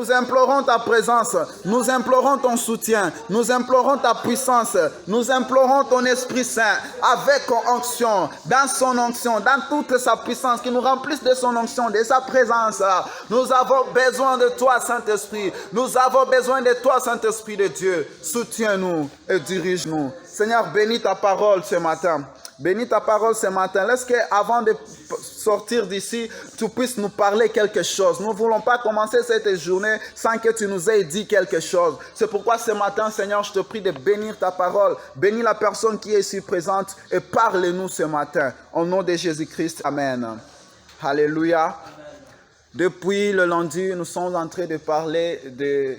nous implorons ta présence, nous implorons ton soutien, nous implorons ta puissance, nous implorons ton Esprit Saint avec onction, dans toute sa puissance, qui nous remplisse de son onction, de sa présence. Nous avons besoin de toi, Saint-Esprit. Nous avons besoin de toi, Saint-Esprit de Dieu. Soutiens-nous et dirige-nous. Seigneur, bénis ta parole ce matin. Bénis ta parole ce matin. Laisse qu'avant de sortir d'ici, tu puisses nous parler quelque chose. Nous ne voulons pas commencer cette journée sans que tu nous aies dit quelque chose. C'est pourquoi ce matin, Seigneur, je te prie de bénir ta parole. Bénis la personne qui est ici présente et parle-nous ce matin. Au nom de Jésus-Christ, Amen. Alléluia. Depuis le lundi, nous sommes en train de parler de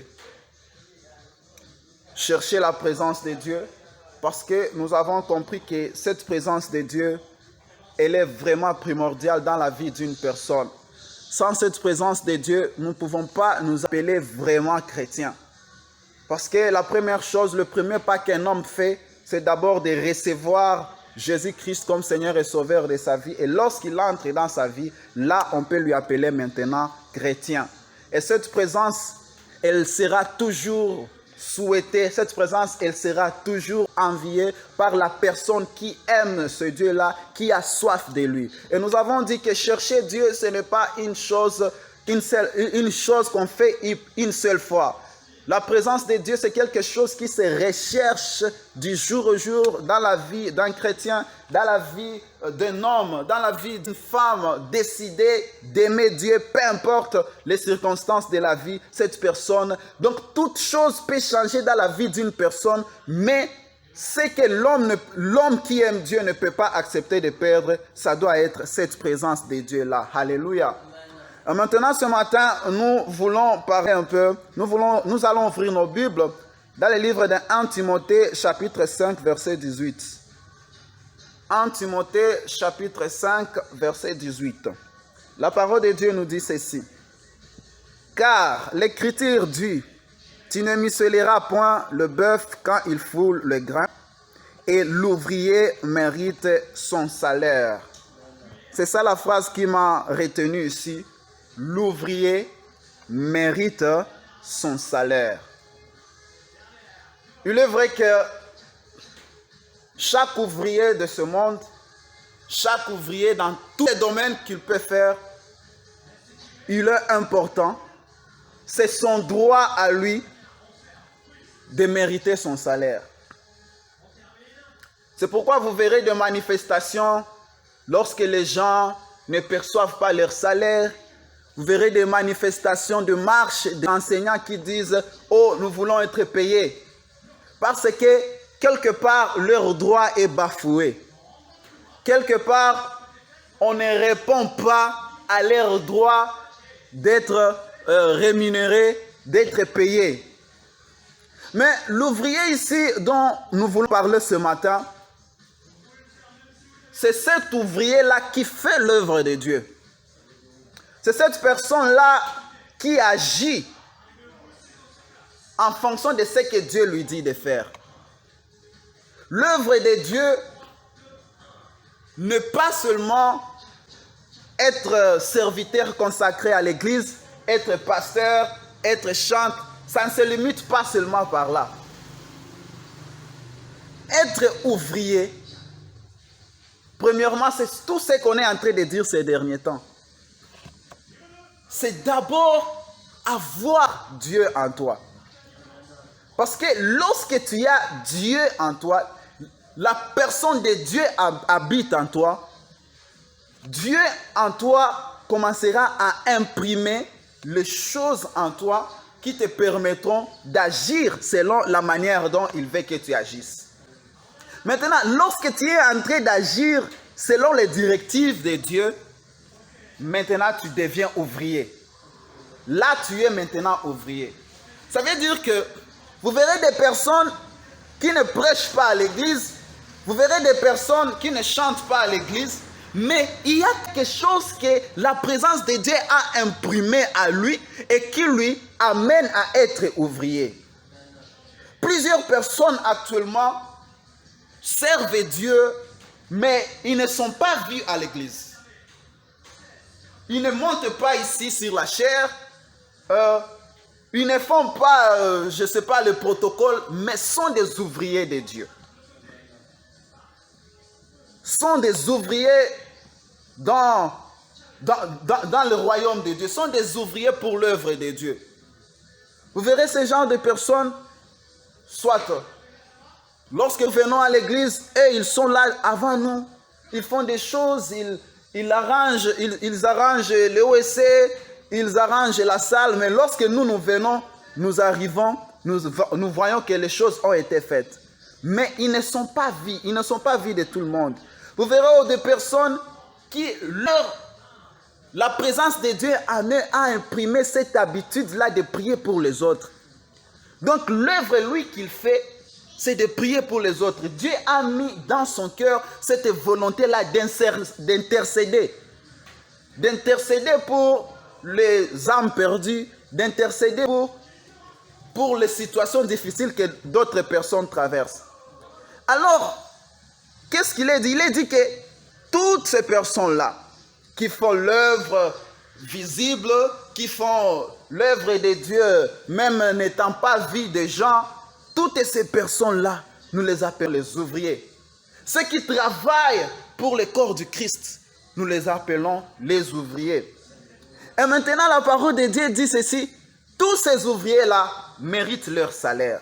chercher la présence de Dieu. Parce que nous avons compris que cette présence de Dieu, elle est vraiment primordiale dans la vie d'une personne. Sans cette présence de Dieu, nous ne pouvons pas nous appeler vraiment chrétiens. Parce que la première chose, le premier pas qu'un homme fait, c'est d'abord de recevoir Jésus-Christ comme Seigneur et Sauveur de sa vie. Et lorsqu'il entre dans sa vie, là, on peut lui appeler maintenant chrétien. Et cette présence, elle sera toujours souhaitée, cette présence, elle sera toujours enviée par la personne qui aime ce Dieu-là, qui a soif de lui. Et nous avons dit que chercher Dieu, ce n'est pas une chose qu'on fait une seule fois. La présence de Dieu, c'est quelque chose qui se recherche du jour au jour dans la vie d'un chrétien, dans la vie d'un homme, dans la vie d'une femme décidée d'aimer Dieu, peu importe les circonstances de la vie, cette personne. Donc, toute chose peut changer dans la vie d'une personne, mais ce que l'homme qui aime Dieu ne peut pas accepter de perdre, ça doit être cette présence de Dieu-là. Alléluia. Maintenant, ce matin, nous voulons parler un peu, nous allons ouvrir nos Bibles dans le livre de 1 Timothée, chapitre 5, verset 18. 1 Timothée, chapitre 5, verset 18. La parole de Dieu nous dit ceci. Car l'Écriture dit, tu ne muselleras point le bœuf quand il foule le grain, et l'ouvrier mérite son salaire. C'est ça la phrase qui m'a retenu ici. L'ouvrier mérite son salaire. Il est vrai que chaque ouvrier de ce monde, chaque ouvrier dans tous les domaines qu'il peut faire, il est important. C'est son droit à lui de mériter son salaire. C'est pourquoi vous verrez des manifestations lorsque les gens ne perçoivent pas leur salaire. Vous verrez des manifestations de marche d'enseignants qui disent « Oh, nous voulons être payés ». Parce que quelque part, leur droit est bafoué. Quelque part, on ne répond pas à leur droit d'être rémunéré, d'être payé. Mais l'ouvrier ici dont nous voulons parler ce matin, c'est cet ouvrier-là qui fait l'œuvre de Dieu. C'est cette personne-là qui agit en fonction de ce que Dieu lui dit de faire. L'œuvre de Dieu ne pas seulement être serviteur consacré à l'église, être pasteur, être chanteur, ça ne se limite pas seulement par là. Être ouvrier, premièrement, c'est tout ce qu'on est en train de dire ces derniers temps. C'est d'abord avoir Dieu en toi. Parce que lorsque tu as Dieu en toi, la personne de Dieu habite en toi, Dieu en toi commencera à imprimer les choses en toi qui te permettront d'agir selon la manière dont il veut que tu agisses. Maintenant, lorsque tu es en train d'agir selon les directives de Dieu, maintenant tu deviens ouvrier. Là, tu es maintenant ouvrier. Ça veut dire que vous verrez des personnes qui ne prêchent pas à l'église, vous verrez des personnes qui ne chantent pas à l'église, mais il y a quelque chose que la présence de Dieu a imprimé à lui et qui lui amène à être ouvrier. Plusieurs personnes actuellement servent Dieu, mais ils ne sont pas vus à l'église. Ils ne montent pas ici sur la chair. Ils ne font pas, je ne sais pas, le protocole, mais sont des ouvriers de Dieu. Sont des ouvriers dans le royaume de Dieu. Sont des ouvriers pour l'œuvre de Dieu. Vous verrez ce genre de personnes, soit lorsque nous venons à l'église, et ils sont là avant nous. Ils font des choses, ils arrangent le OSC, ils arrangent la salle, mais lorsque nous venons, nous arrivons, nous voyons que les choses ont été faites. Mais ils ne sont pas vus de tout le monde. Vous verrez des personnes qui, la présence de Dieu a imprimé cette habitude-là de prier pour les autres. Donc l'œuvre, lui, qu'il fait, c'est de prier pour les autres. Dieu a mis dans son cœur cette volonté-là d'intercéder. D'intercéder pour les âmes perdues, d'intercéder pour les situations difficiles que d'autres personnes traversent. Alors, qu'est-ce qu'il a dit? Il a dit que toutes ces personnes-là qui font l'œuvre visible, qui font l'œuvre de Dieu, même n'étant pas vues des gens, toutes ces personnes-là, nous les appelons les ouvriers. Ceux qui travaillent pour le corps du Christ, nous les appelons les ouvriers. Et maintenant, la parole de Dieu dit ceci: tous ces ouvriers-là méritent leur salaire.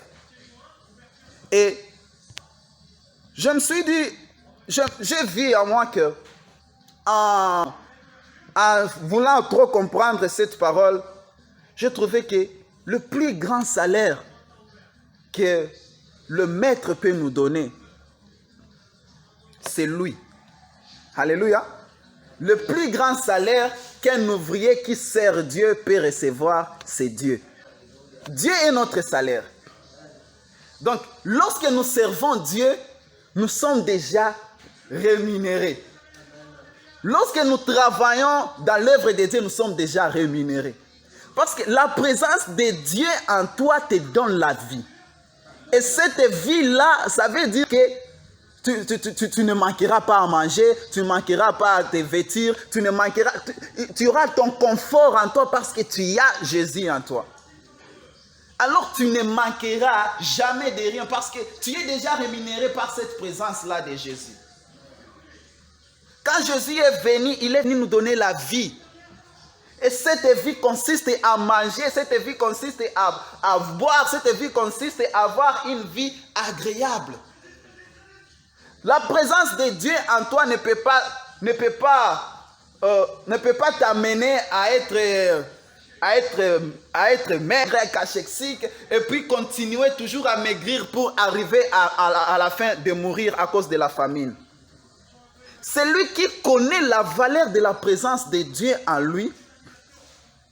Et je me suis dit, j'ai vu à moi que, en voulant trop comprendre cette parole, j'ai trouvé que le plus grand salaire que le maître peut nous donner, c'est lui. Alléluia. Le plus grand salaire qu'un ouvrier qui sert Dieu peut recevoir, c'est Dieu. Dieu est notre salaire. Donc, lorsque nous servons Dieu, nous sommes déjà rémunérés. Lorsque nous travaillons dans l'œuvre de Dieu, nous sommes déjà rémunérés. Parce que la présence de Dieu en toi te donne la vie. Et cette vie-là, ça veut dire que tu ne manqueras pas à manger, tu ne manqueras pas à te vêtir, tu auras ton confort en toi parce que tu as Jésus en toi. Alors tu ne manqueras jamais de rien parce que tu es déjà rémunéré par cette présence-là de Jésus. Quand Jésus est venu, il est venu nous donner la vie. Et cette vie consiste à manger, cette vie consiste à boire, cette vie consiste à avoir une vie agréable. La présence de Dieu en toi ne peut pas t'amener à être maigre, cachexique, et puis continuer toujours à maigrir pour arriver à la fin de mourir à cause de la famine. Celui qui connaît la valeur de la présence de Dieu en lui,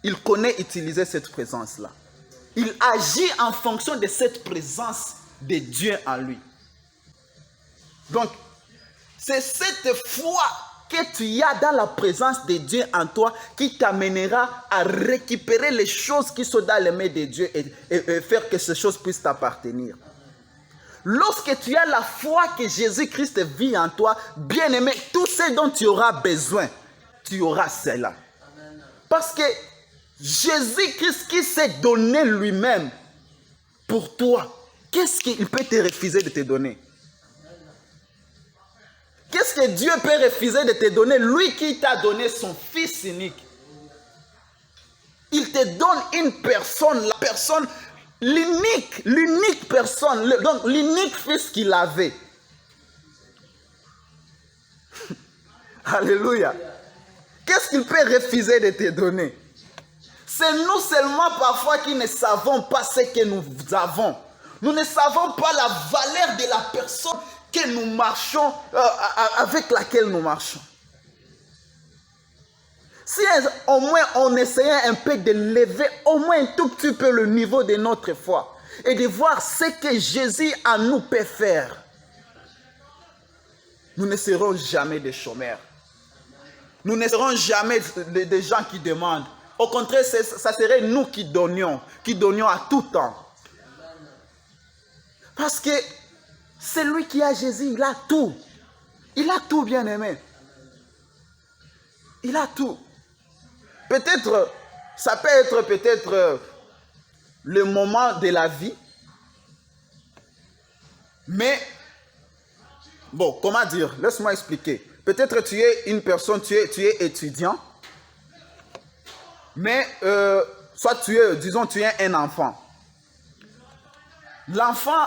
il connaît utiliser cette présence-là. Il agit en fonction de cette présence de Dieu en lui. Donc, c'est cette foi que tu as dans la présence de Dieu en toi qui t'amènera à récupérer les choses qui sont dans les mains de Dieu et faire que ces choses puissent t'appartenir. Lorsque tu as la foi que Jésus-Christ vit en toi, bien-aimé, tout ce dont tu auras besoin, tu auras cela. Parce que Jésus-Christ qui s'est donné lui-même pour toi, qu'est-ce qu'il peut te refuser de te donner? Qu'est-ce que Dieu peut refuser de te donner? Lui qui t'a donné son Fils unique. Il te donne une personne, la personne, l'unique personne, donc l'unique Fils qu'il avait. Alléluia. Qu'est-ce qu'il peut refuser de te donner? C'est nous seulement parfois qui ne savons pas ce que nous avons. Nous ne savons pas la valeur de la personne que nous marchons, avec laquelle nous marchons. Si au moins on essayait un peu de lever au moins un tout petit peu le niveau de notre foi et de voir ce que Jésus en nous peut faire, nous ne serons jamais des chômeurs. Nous ne serons jamais des gens qui demandent. Au contraire, ça serait nous qui donnions à tout temps. Parce que celui qui a Jésus, il a tout. Il a tout, bien aimé. Il a tout. Peut-être, ça peut être peut-être le moment de la vie. Mais, bon, comment dire? Laisse-moi expliquer. Peut-être tu es une personne, tu es étudiant. Mais, soit tu es, disons, tu es un enfant. L'enfant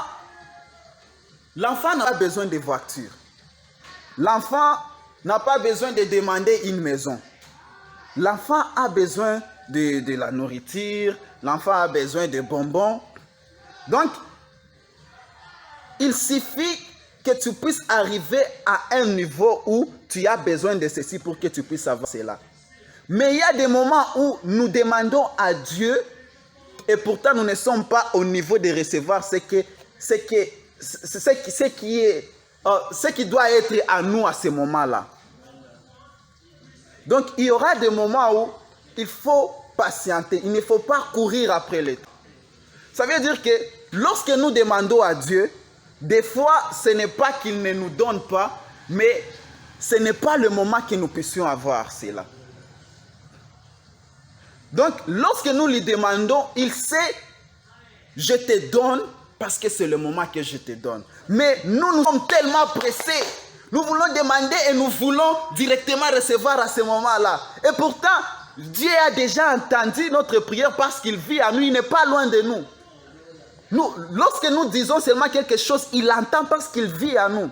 n'a pas besoin de voiture. L'enfant n'a pas besoin de demander une maison. L'enfant a besoin de la nourriture. L'enfant a besoin de bonbons. Donc, il suffit que tu puisses arriver à un niveau où tu as besoin de ceci pour que tu puisses avoir cela. Mais il y a des moments où nous demandons à Dieu et pourtant nous ne sommes pas au niveau de recevoir ce qui doit être à nous à ce moment-là. Donc il y aura des moments où il faut patienter, il ne faut pas courir après le temps. Ça veut dire que lorsque nous demandons à Dieu, des fois ce n'est pas qu'il ne nous donne pas, mais ce n'est pas le moment que nous puissions avoir cela. Donc, lorsque nous lui demandons, il sait, je te donne parce que c'est le moment que je te donne. Mais nous sommes tellement pressés. Nous voulons demander et nous voulons directement recevoir à ce moment-là. Et pourtant, Dieu a déjà entendu notre prière parce qu'il vit à nous, il n'est pas loin de nous. Lorsque nous disons seulement quelque chose, il entend parce qu'il vit à nous.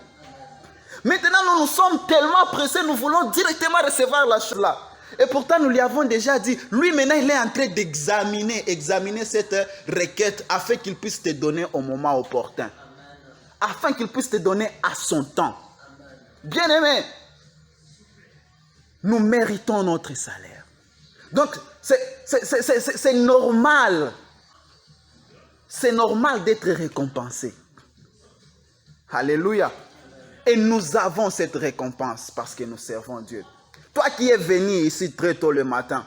Maintenant, nous sommes tellement pressés, nous voulons directement recevoir la chose là. Et pourtant, nous lui avons déjà dit, lui maintenant, il est en train d'examiner cette requête afin qu'il puisse te donner au moment opportun. Afin qu'il puisse te donner à son temps. Bien-aimés, nous méritons notre salaire. Donc, c'est normal. C'est normal d'être récompensé. Alléluia. Et nous avons cette récompense parce que nous servons Dieu. Toi qui es venu ici très tôt le matin,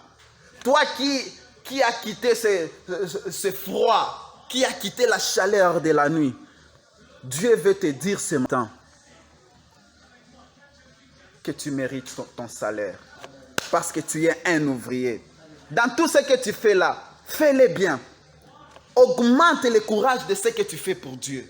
toi qui as quitté ce froid, qui a quitté la chaleur de la nuit, Dieu veut te dire ce matin que tu mérites ton salaire parce que tu es un ouvrier. Dans tout ce que tu fais là, fais-le bien. Augmente le courage de ce que tu fais pour Dieu.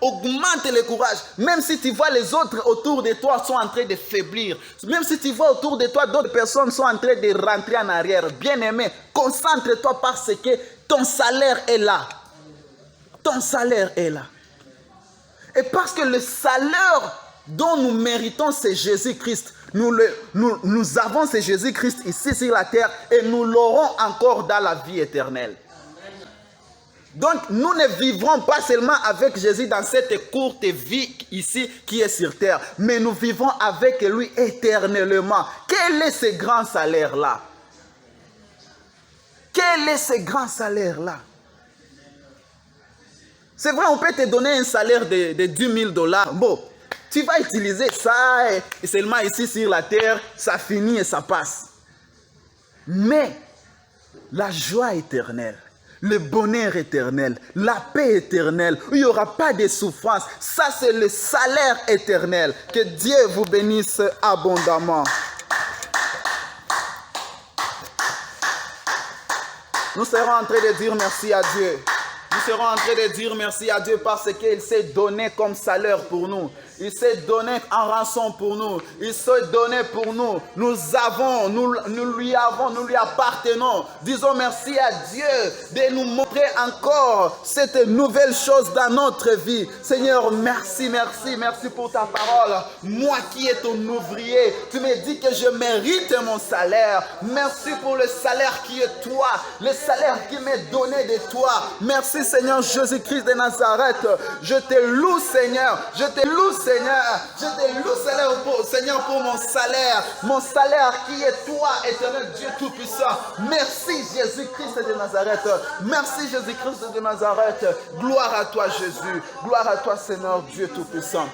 Augmente le courage. Même si tu vois les autres autour de toi sont en train de faiblir. Même si tu vois autour de toi d'autres personnes sont en train de rentrer en arrière. Bien-aimé, concentre-toi parce que ton salaire est là. Ton salaire est là. Et parce que le salaire dont nous méritons, c'est Jésus-Christ. Nous avons ce Jésus-Christ ici sur la terre et nous l'aurons encore dans la vie éternelle. Donc, nous ne vivrons pas seulement avec Jésus dans cette courte vie ici qui est sur terre, mais nous vivons avec lui éternellement. Quel est ce grand salaire-là? Quel est ce grand salaire-là? C'est vrai, on peut te donner un salaire de 10 000 $. Bon, tu vas utiliser ça et seulement ici sur la terre, ça finit et ça passe. Mais la joie éternelle, le bonheur éternel, la paix éternelle, où il n'y aura pas de souffrance. Ça, c'est le salaire éternel. Que Dieu vous bénisse abondamment. Nous serons en train de dire merci à Dieu. Nous serons en train de dire merci à Dieu parce qu'il s'est donné comme salaire pour nous. Il s'est donné en rançon pour nous. Il s'est donné pour nous. Nous lui appartenons. Disons merci à Dieu de nous montrer encore cette nouvelle chose dans notre vie. Seigneur, merci pour ta parole. Moi qui est ton ouvrier, tu me dis que je mérite mon salaire. Merci pour le salaire qui est toi, le salaire qui m'est donné de toi. Merci Seigneur Jésus-Christ de Nazareth. Je te loue Seigneur. Je te loue Seigneur, je te loue Seigneur pour mon salaire qui est toi, éternel Dieu Tout-Puissant. Merci Jésus-Christ de Nazareth, merci Jésus-Christ de Nazareth. Gloire à toi Jésus, gloire à toi Seigneur Dieu Tout-Puissant.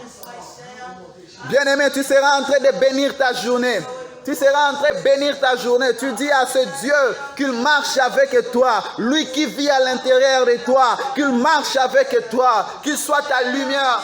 Bien-aimé, tu seras en train de bénir ta journée. Tu seras en train de bénir ta journée. Tu dis à ce Dieu qu'il marche avec toi. Lui qui vit à l'intérieur de toi, qu'il marche avec toi, qu'il soit ta lumière.